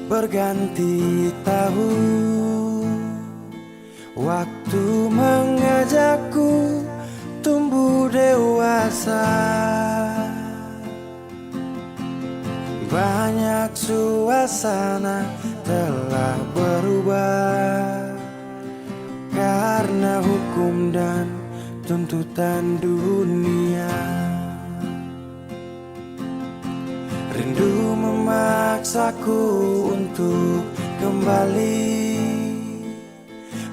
berganti tahun. Waktu mengajakku tumbuh dewasa. Banyak suasana telah berubah karena hukum dan tuntutan dunia. Rindu memaksaku untuk kembali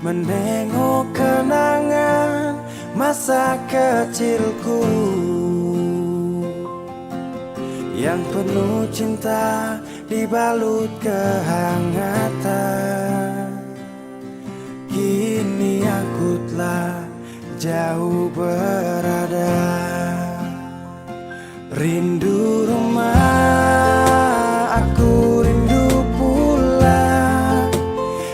menengok kenangan masa kecilku yang penuh cinta dibalut kehangatan. Kini aku telah jauh berada. Rindu rumah, aku rindu pulang.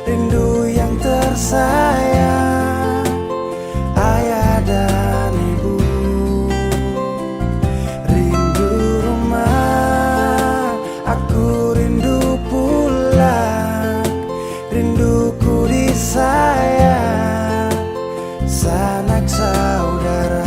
Rindu yang tersayang, ayah dan ibu. Rindu rumah, aku rindu pulang. Rinduku disayang, sanak saudara.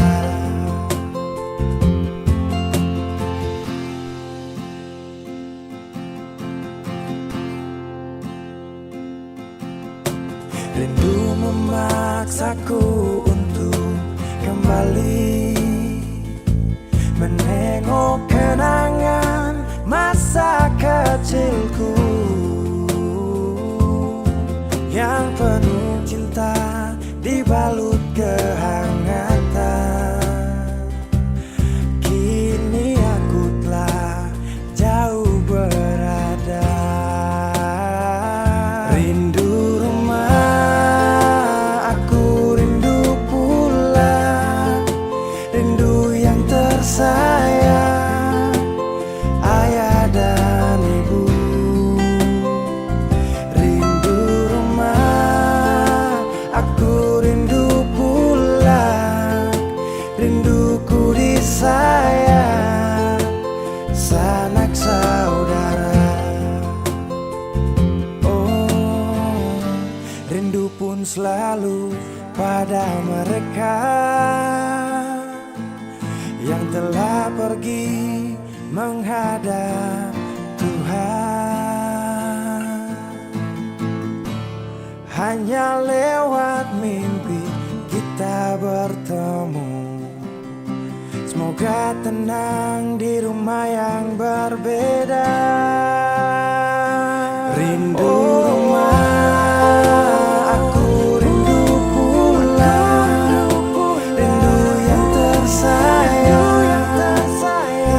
Rindu memaksaku untuk kembali menengok kenangan masa kecilku yang penuh cinta dibalut kehangatan. Kini aku telah jauh berada. Rindu rumah, aku rindu pulang. Rindu yang tersayang, ayah dan ibu. Rindu rumah, aku rindu pulang. Rinduku disayang, sanak saudara. Oh, rindu pun selalu pada mereka yang telah pergi menghadap Tuhan. Hanya lewat mimpi kita bertemu. Semoga tenang di rumah yang berbeda. Rindu rumah, aku rindu pulang. Rindu yang tersayang,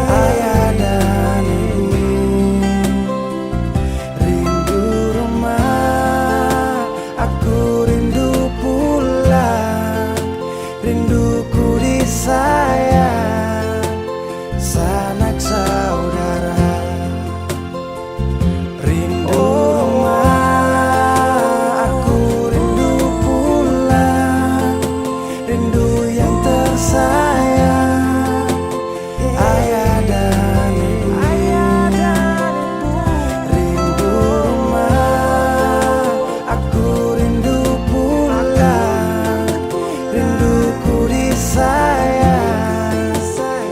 ayah dan ibu. Rindu rumah, aku rindu pulang. Rinduku disayang, sanak saudara. Rindu rumah, aku rindu pulang. Rindu yang tersayang, ayah dan ibu. Rindu rumah, aku rindu pulang. Rinduku disayang,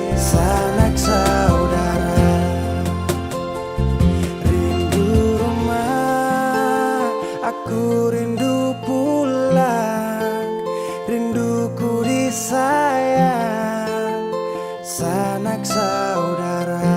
sanak saudara. Rindu rumah, aku rindu pulang. Rinduku disayang, sanak saudara.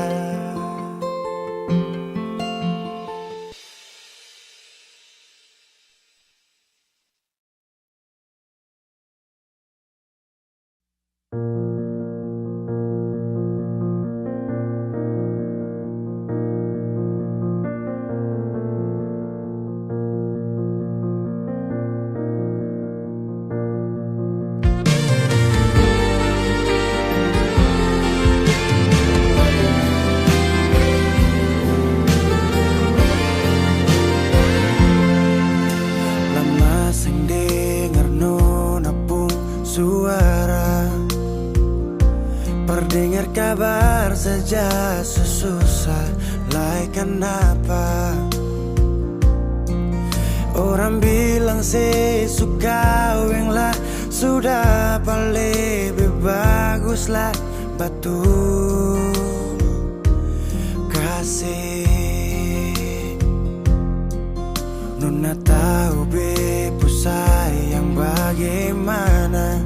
Perdengar kabar saja susah lai kenapa Orang bilang sih suka yang lah sudah paling lebih bagus lah batu kasih. Nona tahu bepu sayang bagaimana,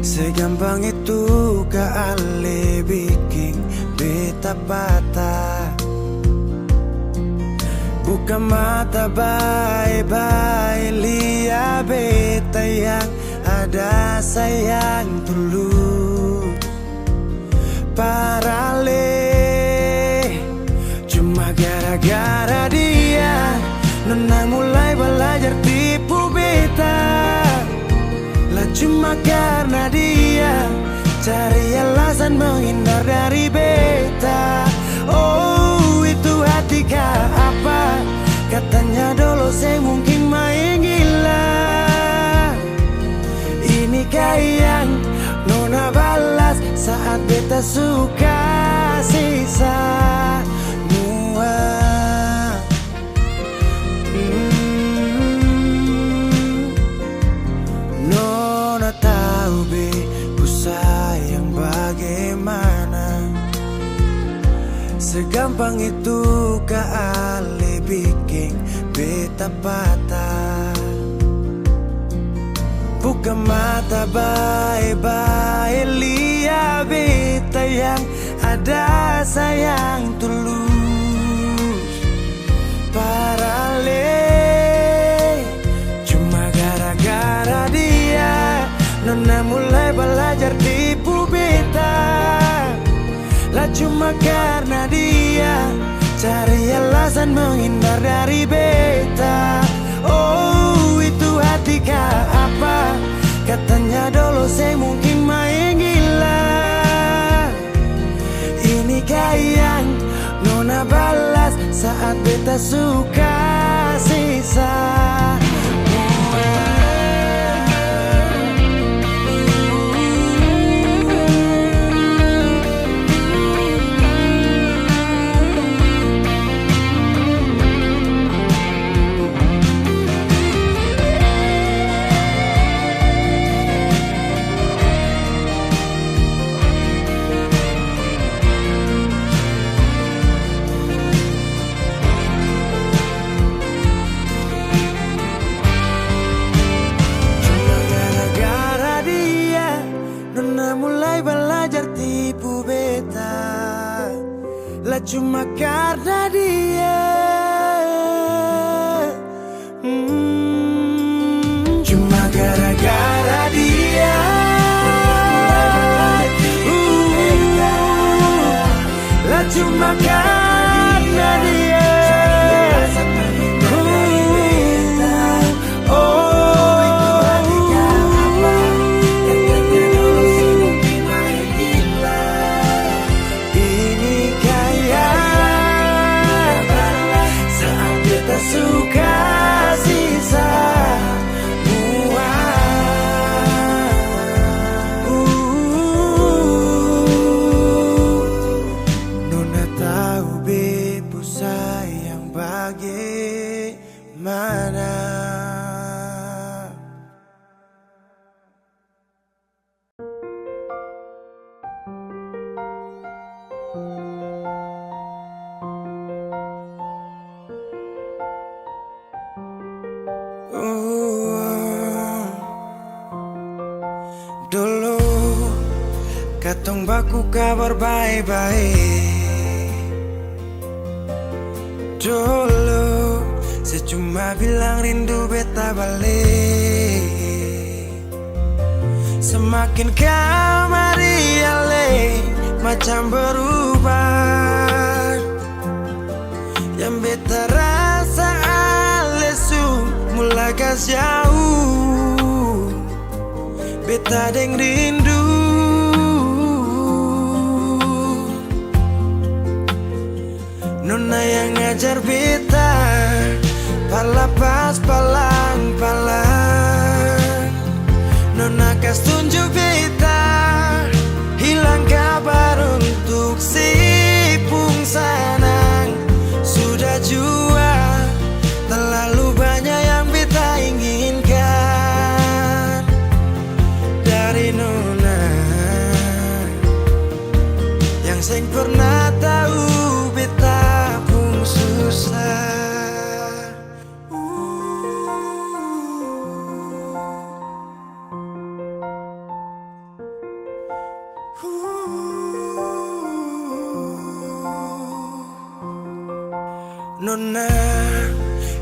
segampang itu kali bikin beta patah. Buka mata baik-baik, lihat beta yang ada sayang tulus. Parale cuma gara-gara dia, Nona mulai belajar tipu beta. Lah cuma karena dia cari alasan menghindar dari beta. Oh itu hati kah apa? Katanya dulu saya mungkin main gila. Ini yang Nona balas saat beta suka sisa mua. Nona tahu bepu sayang bagaimana, segampang itu kali bikin beta patah. Buka mata baik-baik, lihat beta yang ada sayang tulus. Parale cuma gara-gara dia, Nona mulai belajar tipu beta. Lah cuma karena dia cari alasan menghindar dari beta. Oh itu hati kah apa? Katanya dulu saya mungkin main gila. Ini yang Nona balas saat beta suka sisa. Lah cuma karena dia cuma gara-gara dia lah cuma karena dia suka sisa mua. Nona tahu bepu sayang bagaimana. Dulu katong baku kabar baik-baik. Dulu saya cuma bilang rindu beta balik. Semakin kamari ale macam berubah. Yang beta rasa alesu mulai kas jauh. Beta deng rindu. Nona yang ngajar beta palapas palang-palang. Nona kas tunjuk beta hilang kabar untuk si pung sanang. Sudah jua telah Nona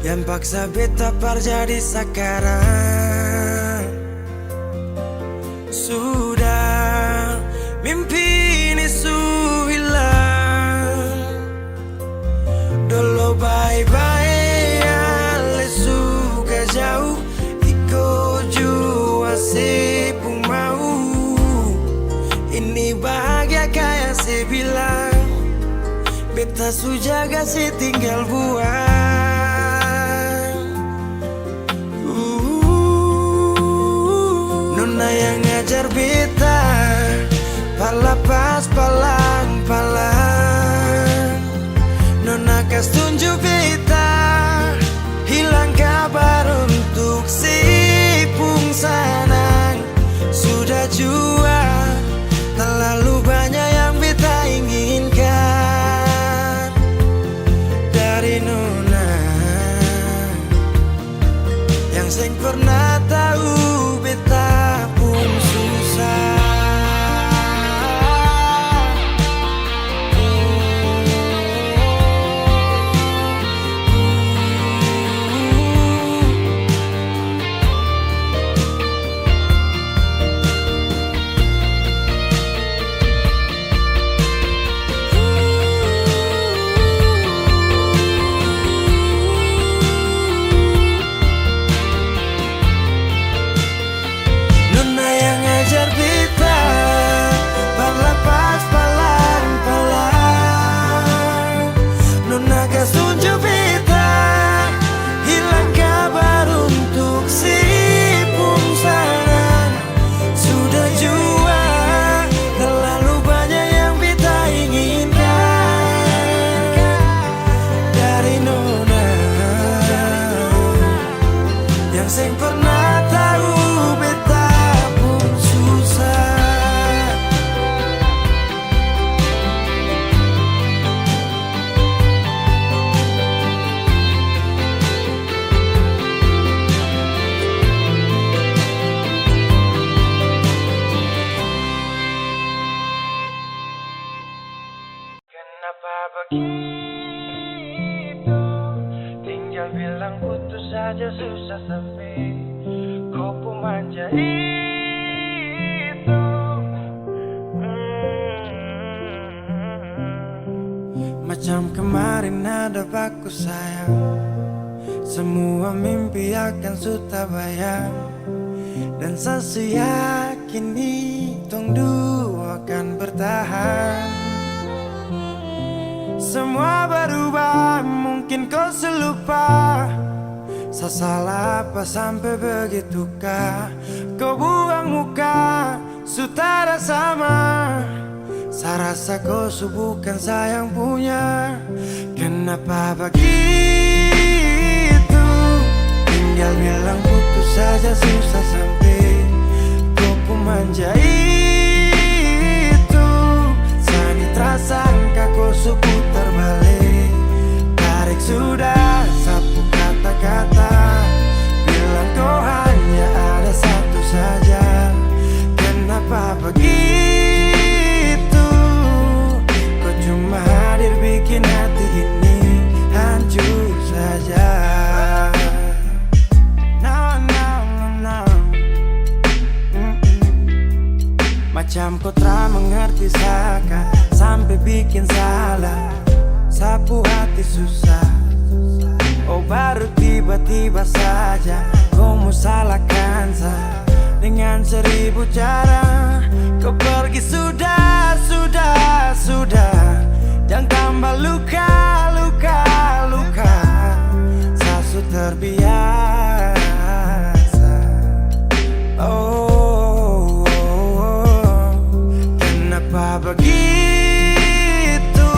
yang paksa beta jadi sekarang. Sudah mimpi ini hilang. Dulu bye-bye ale suka jauh. Iko jua sepung mau. Ini bahagia kayak saya bilang. Beta sujaga si tinggal buang. Nona yang ngajar beta palapas palang-palang. Nona kas tunjuk beta hilang kabar untuk si pungsanang. Sudah jua terlalu banyak yang beta inginkan dari Nona yang seng pernah tahu beta pun susah. Seng pernah tahu beta pun susah. Kenapa begitu? Tinggal bilang putus saja susah sampai kau pun manja itu. Macam kemarin ada baku sayang. Semua mimpi akan sudah bayang. Dan saya yakin tong dua akan bertahan. Semua berubah, mungkin kau selupa. Saya salah apa sampai begitukah? Kau buang muka, sutara sama. Saya rasa kau bukan saya yang punya. Kenapa begitu? Tinggal bilang putus saja susah sampai kau pun manja itu. Sani terasangka kau putar balik. Tarik sudah sapu kata-kata. Bilang kau hanya ada satu saja. Kenapa begitu? Kau cuma hadir bikin hati ini hancur saja. Macam kau tak mengerti saka sampai bikin salah. Sapu hati susah. Oh baru tiba-tiba saja kau mau salahkan saya dengan 1000 cara. Kau pergi sudah. Jangan tambah luka. Saya sudah terbiasa. Oh, kenapa begitu?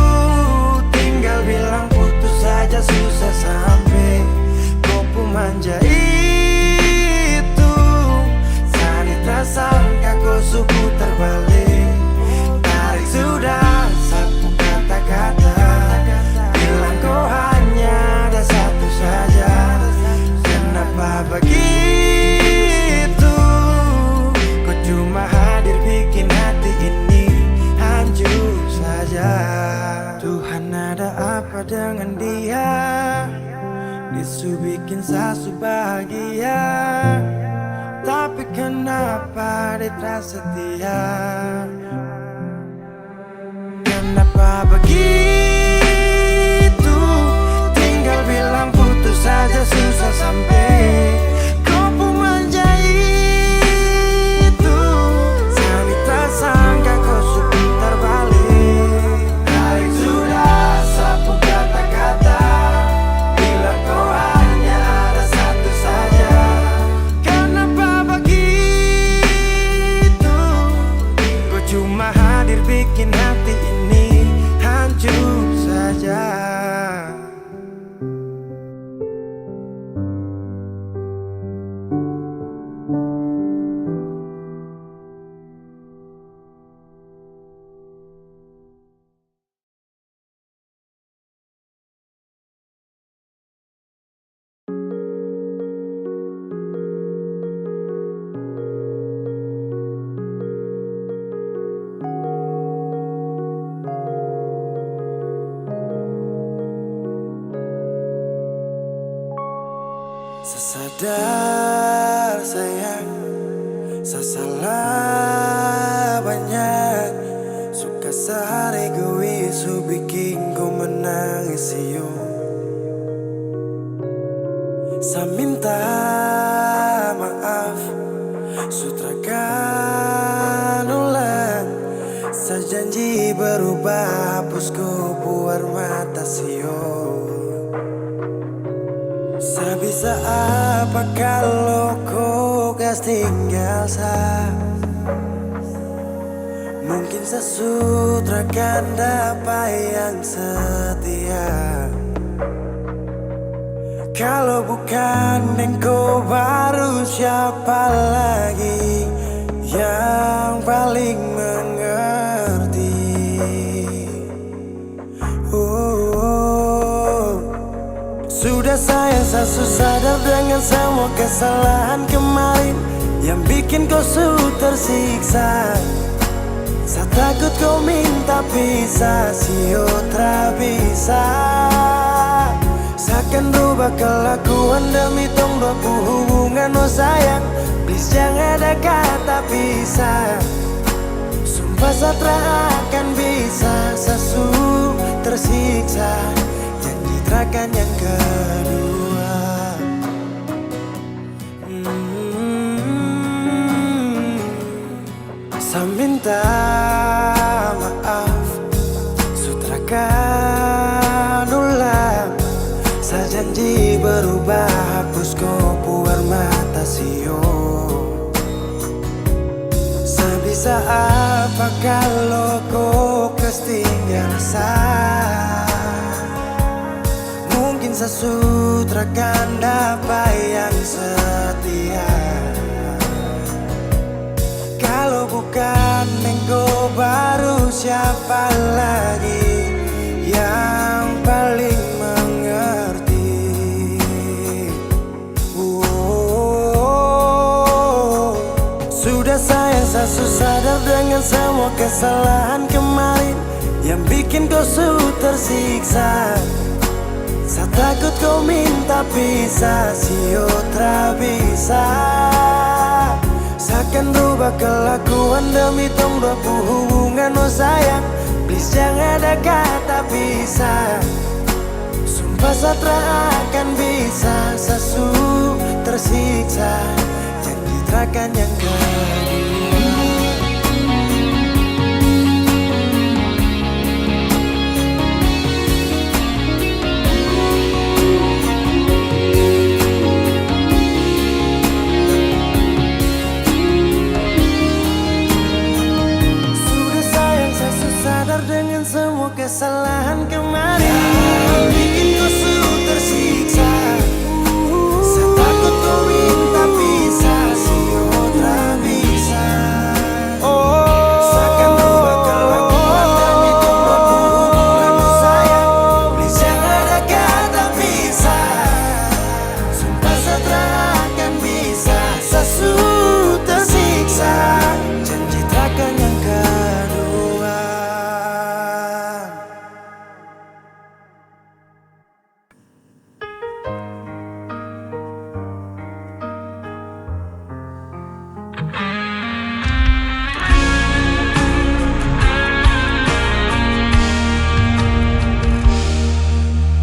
Tinggal bilang putus saja susah sampai kau pun manja itu. Sani tak sangka kau putar balik. Tarik sudah sapu kata-kata. Bilang kau hanya ada satu saja. Radit Prasetya. Kenapa begitu? Tinggal bilang putus saja, susah sampai kau pun menjadi itu. Saya tak sangka kau sebentar balik. Hari sudah sapu kata-kata, bila kau hanya ada satu saja. Kenapa begitu? Kau cuma hadir bikin hati ini hancur saja. Sadar sayang, saya salah banyak. Suka sehari egois, bikin ku menangis yo. Saya minta maaf, sutrakan ulang. Saya janji berubah, hapus ku buar mata sio. Saya bisa apa kalau kau gas tinggal Mungkin saya sutrakan dapat yang setia. Kalau bukan engkau baru siapa lagi yang paling mengerti. Sudah saya sadar dengan semua kesalahan kemarin yang bikin kau tersiksa. Saya takut kau minta pisah, sio tak bisa. Saya akan rubah kelakuan demi tong dua hubungan. Oh sayang, please jangan ada kata pisah. Sumpah saya tak akan bisa, saya tersiksa. Akan yang kedua. Saya minta maaf, sutrakan ulang. Saya janji berubah, hapus kau buar mata sio. Saya bisa apa kalau kau ketinggalan saya sutrakan dapat yang setia. Kalau bukan engkau baru siapa lagi yang paling mengerti. Sudah saya sadar dengan semua kesalahan kemarin yang bikin kau tersiksa. Saya takut kau minta pisah, sio tak bisa. Saya akan rubah kelakuan demi tong dua hubungan. Oh sayang, please jangan ada kata pisah. Sumpah saya tak akan bisa, saya tersiksa. Janji terakan yang kedua. Dengan semua kesalahan kemarin yang bikin kau tersiksa. Saya takut kau minta pisah, sio tak bisa. Saya akan rubah kelakuan demi tong dua hubungan. Sayang, please jangan ada kata pisah. Sumpah saya tak akan bisa, saya tersiksa. Janji takkan yang kedua.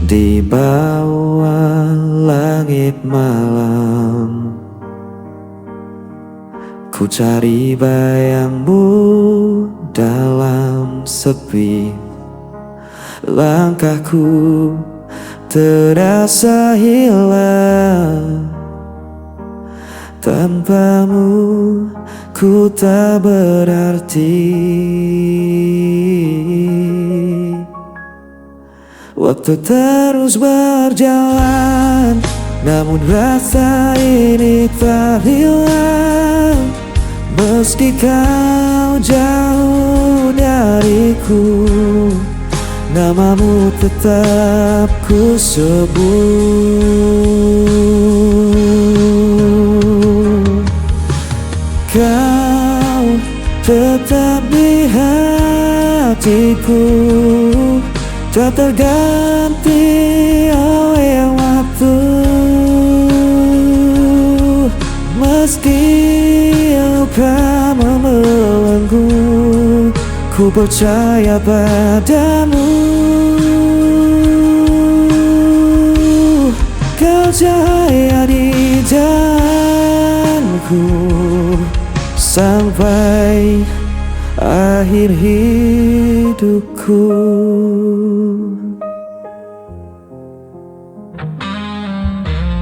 di bawah langit malam. Ku cari bayangmu dalam sepi. Langkahku terasa hilang. Tanpamu ku tak berarti. Waktu terus berjalan, namun rasa ini tak hilang. Meski kau jauh dariku, namamu tetap ku sebut. Kau tetap di hatiku, tak terganti oleh waktu. Meski luka membelenggu, ku percaya padamu. Kau cahaya di jalanku sampai akhir hidupku.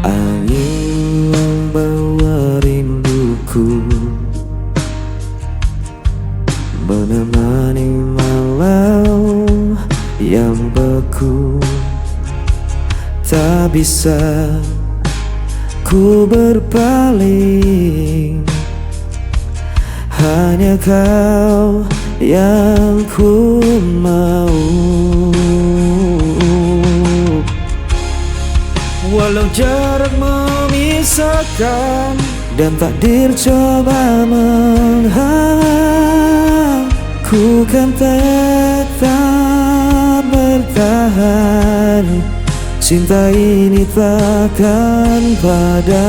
Angin membawa rinduku, menemani malam yang beku. Tak bisa ku berpaling, hanya kau yang ku mau. Walau jarak memisahkan dan takdir coba menghalang, ku kan tetap bertahan. Cinta ini takkan padam.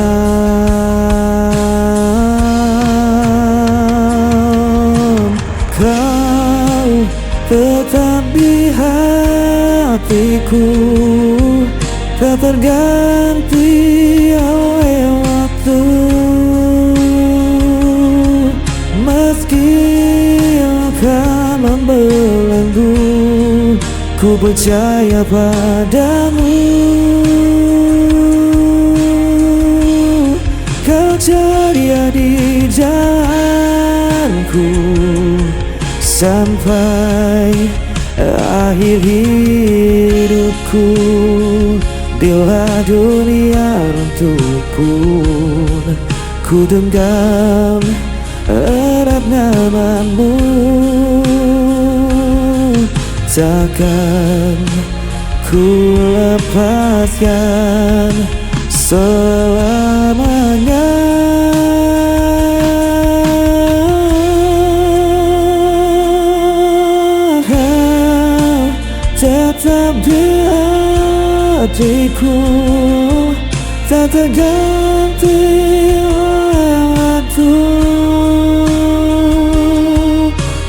Kau tetap di hatiku, tak terganti oleh waktu. Meski akan membelenggu, ku percaya padamu. Kau ceria di jalanku sampai akhir hidupku. Bila dunia runtuh pun, ku genggam erat namamu. Takkan ku lepaskan selamanya. Kau tetap di hatiku, tak terganti oleh waktu.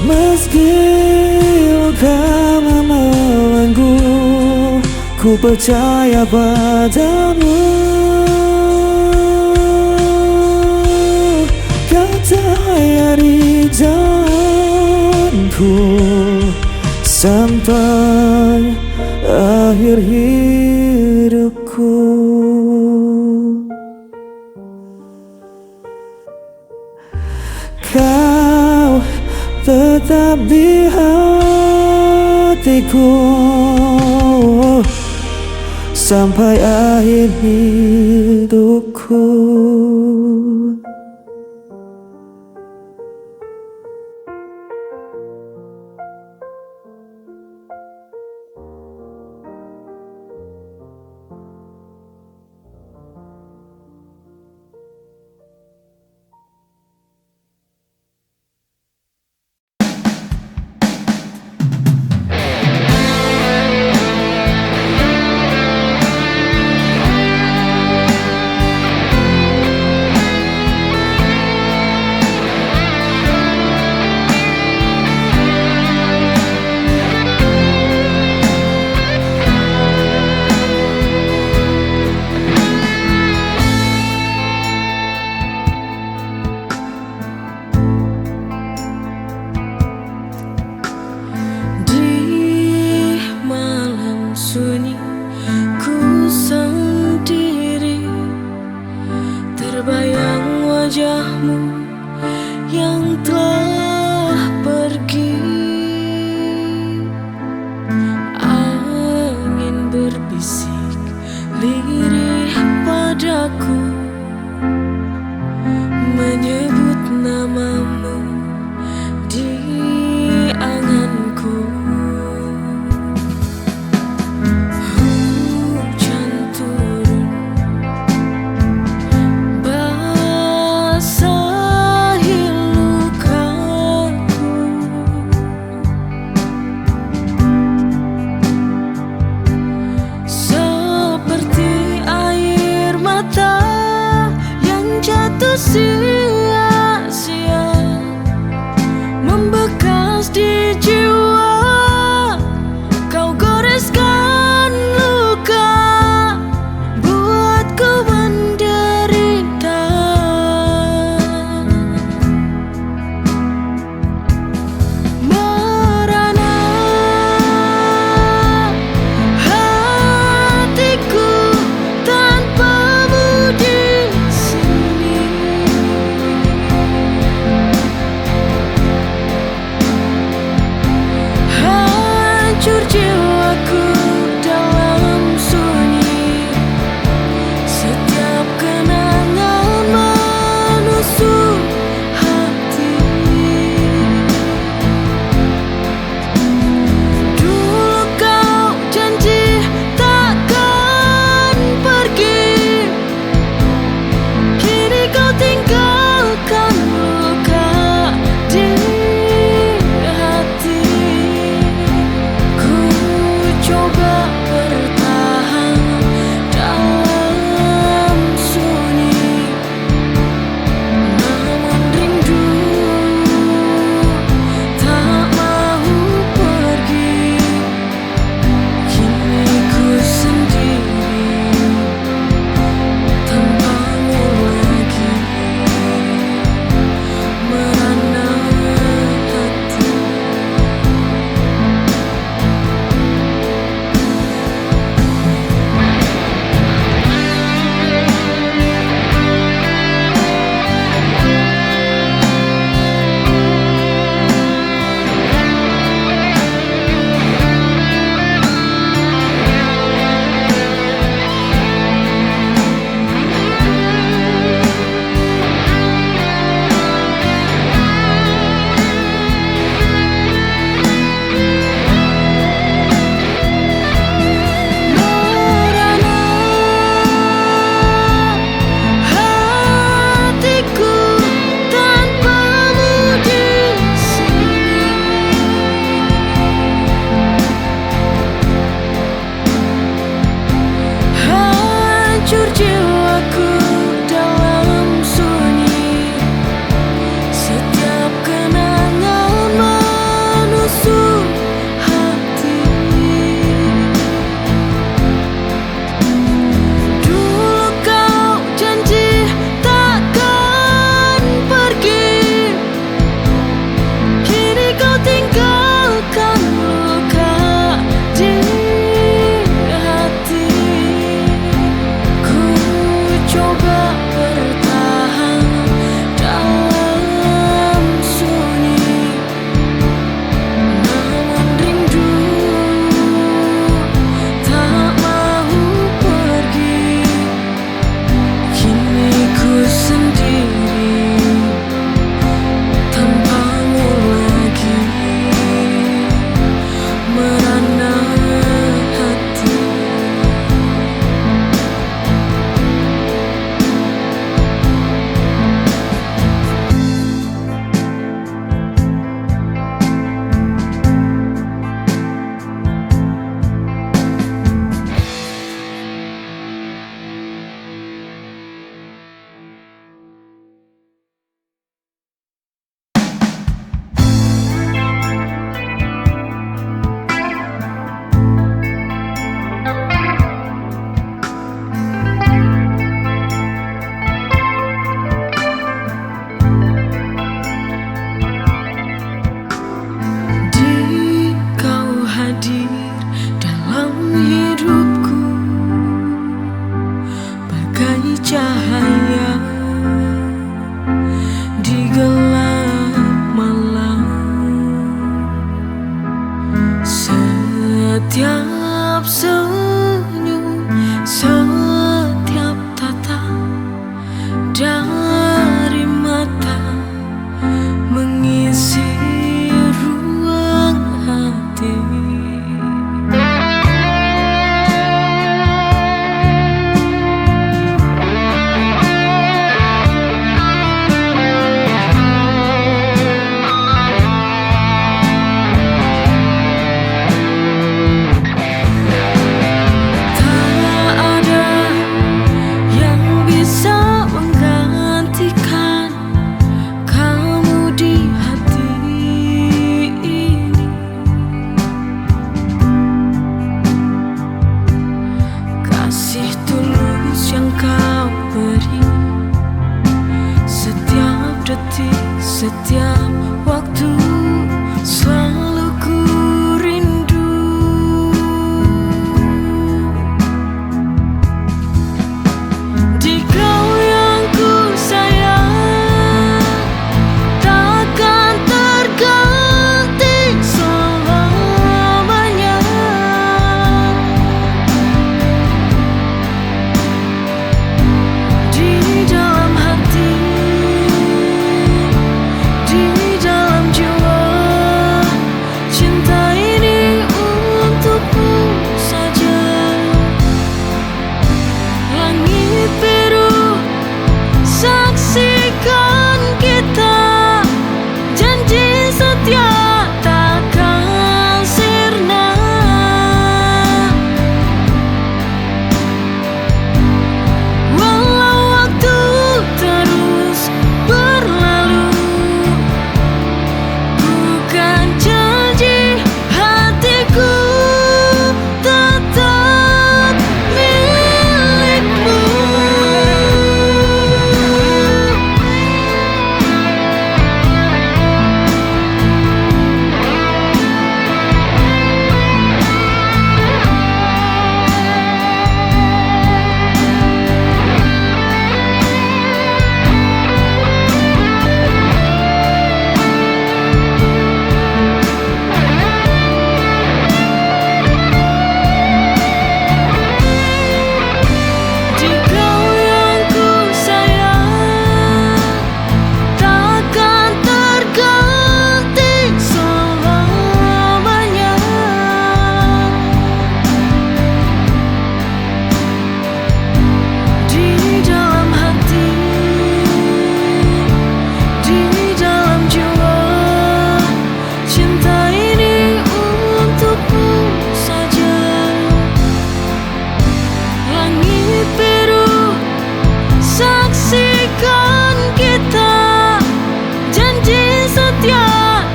Meski luka membelenggu, ku percaya padamu. Kau cahaya di jalanku sampai akhir hidupku. Kau tetap di hatiku sampai akhir hidupku. Setiap waktu selalu ku rindu. Di kau yang ku sayang takkan terganti selamanya. Di dalam hati, di dalam jiwa, cinta ini untukmu saja. Langit biru saksikan kita, janji setia takkan sirna. Walau waktu terus berlalu, bukan janji hatiku tetap milikmu. Di kau yang ku sayang takkan terganti selamanya. Di dalam hati, di dalam jiwa, cinta ini untukmu saja. Langit biru saksikan kita, janji setia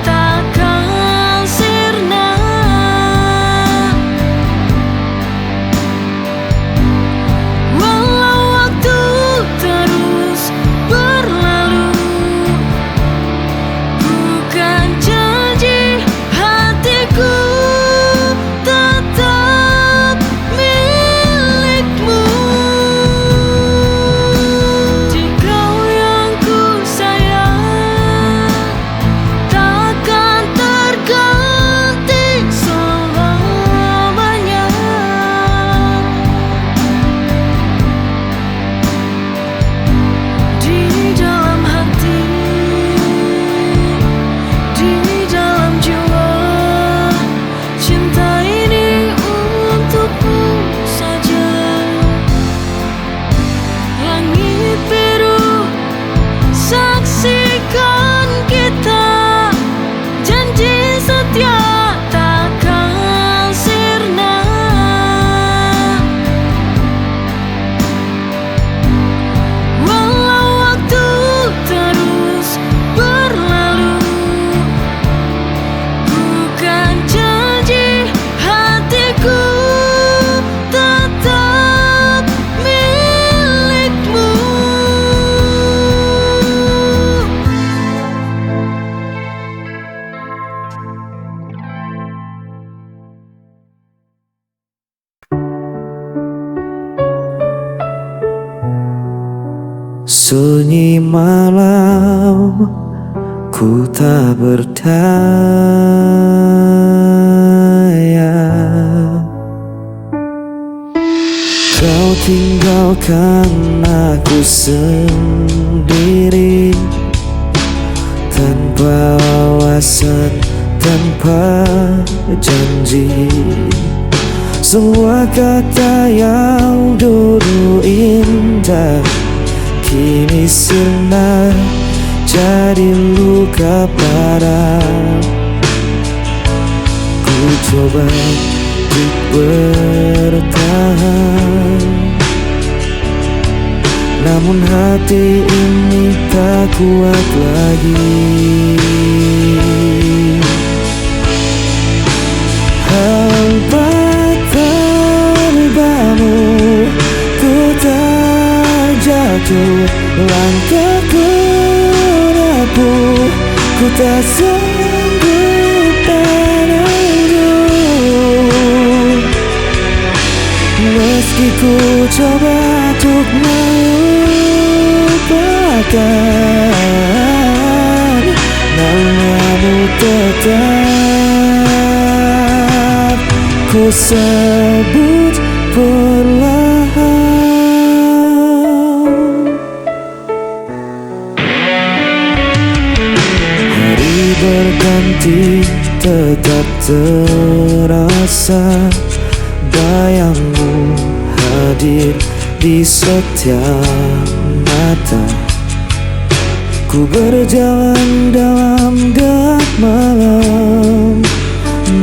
takkan sirna. Walau waktu terus berlalu, bukan janji hatiku tetap milikmu. Di kau yang ku sayang takkan terganti selamanya. Di dalam hati, di dalam jiwa, cinta ini untukmu saja. Langit biru saksikan kita, janji setia takkan sirna. Walau waktu terus berlalu, bukan janji hatiku tetap milikmu. Sunyi malam, ku tak berdaya. Kau tinggalkan aku sendiri, tanpa alasan, tanpa janji. Semua kata yang dulu indah kini sirna jadi luka parah. Ku coba untuk bertahan, namun hati ini tak kuat lagi. Hampa tanpamu ku tak jatuh, langkahku mampu, ku tak sanggup menunggu. Meski ku coba untuk melupakan, namamu tetap ku sebut perlahan. Hari berganti tetap terasa, bayangmu hadir di setiap mata. Ku berjalan dalam gelap malam,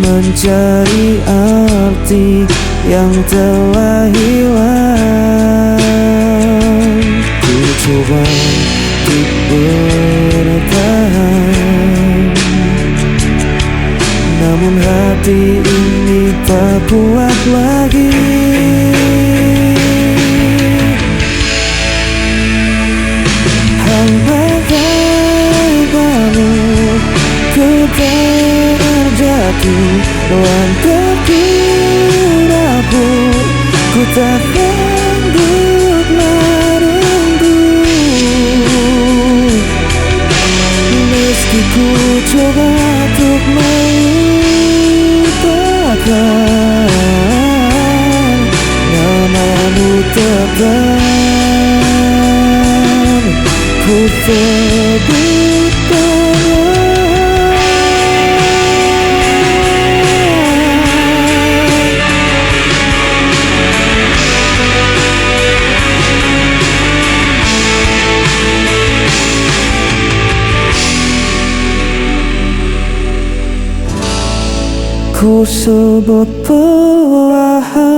mencari arti yang telah hilang. Ku coba untuk bertahan, namun hati ini tak kuat lagi. Hambai kamu, ku terjatuh dalam terkiraku, ku tak sanggup menunggu. Meski ku coba untuk melupakan, namamu tetap ku sebut perlahan. Ku sebut perlahan.